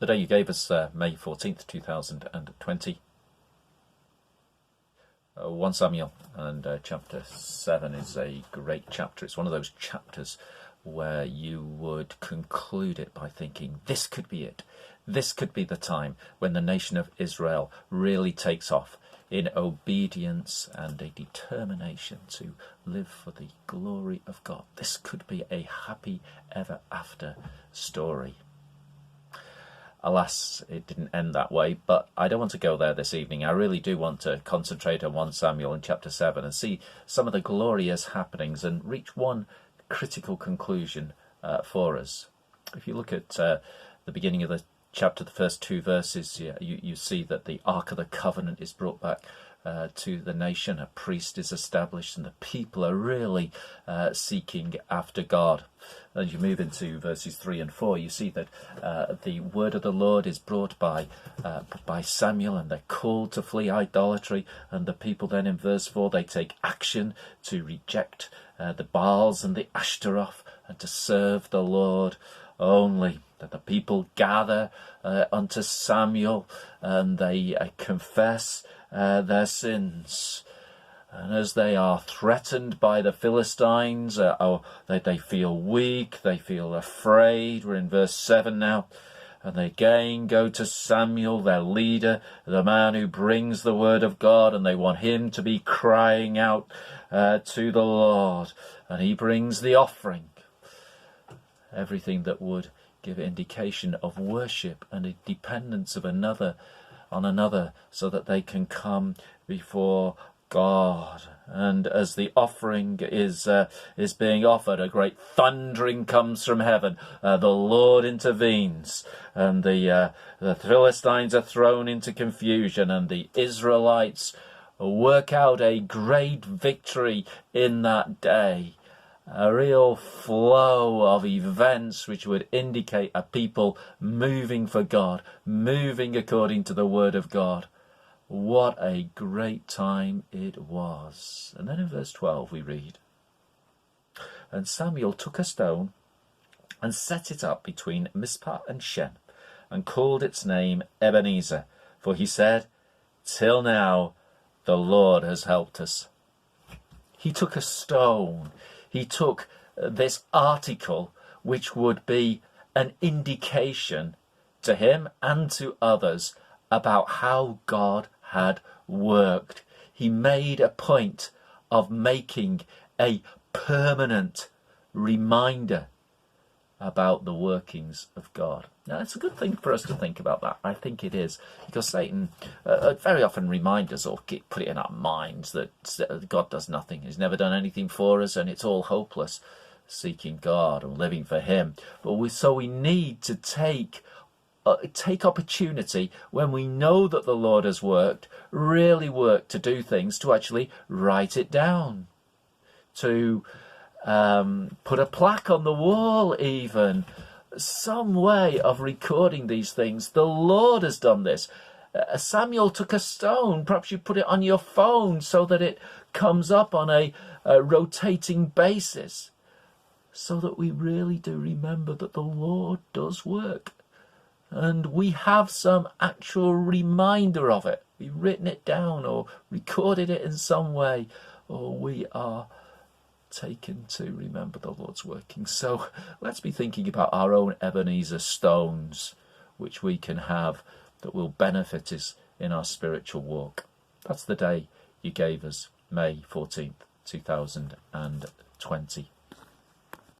The day you gave us, May 14th, 2020. 1 Samuel and chapter 7 is a great chapter. It's one of those chapters where you would conclude it by thinking, this could be it. This could be the time when the nation of Israel really takes off in obedience and a determination to live for the glory of God. This could be a happy ever after story. Alas, it didn't end that way, but I don't want to go there this evening. I really do want to concentrate on 1 Samuel and chapter 7 and see some of the glorious happenings and reach one critical conclusion for us. If you look at the beginning of the chapter, the first 2 verses, you see that the Ark of the Covenant is brought back to the nation. A priest is established and the people are really seeking after God. And you move into verses 3 and 4, you see that the word of the Lord is brought by Samuel, and they're called to flee idolatry. And the people then in verse 4, they take action to reject the Baals and the Ashtaroth and to serve the Lord only. That the people gather unto Samuel and they confess their sins. And as they are threatened by the Philistines, they feel weak, they feel afraid. We're in verse 7 now. And they again go to Samuel, their leader, the man who brings the word of God, and they want him to be crying out to the Lord. And he brings the offering. Everything that would give indication of worship and a dependence of another on another, so that they can come before God. And as the offering is being offered, a great thundering comes from heaven. The Lord intervenes, and the Philistines are thrown into confusion, and the Israelites work out a great victory in that day. A real flow of events which would indicate a people moving for God, moving according to the word of God. What a great time it was. And then in verse 12 we read, And Samuel took a stone and set it up between Mizpah and Shen, and called its name Ebenezer, for he said, Till now the Lord has helped us. He took a stone. He took this article, which would be an indication to him and to others about how God had worked. He made a point of making a permanent reminder about the workings of God. Now, it's a good thing for us to think about that. I think it is, because Satan very often reminds us, or put it in our minds, that God does nothing. He's never done anything for us, and it's all hopeless seeking God and living for him. But we need to take opportunity when we know that the Lord has worked, really worked to do things, to actually write it down, to put a plaque on the wall even, some way of recording these things. The Lord has done this. Samuel took a stone. Perhaps you put it on your phone so that it comes up on a rotating basis, so that we really do remember that the Lord does work. And we have some actual reminder of it. We've written it down or recorded it in some way, or we are taken to remember the Lord's working. So let's be thinking about our own Ebenezer stones, which we can have, that will benefit us in our spiritual walk. That's the day you gave us, May 14th, 2020.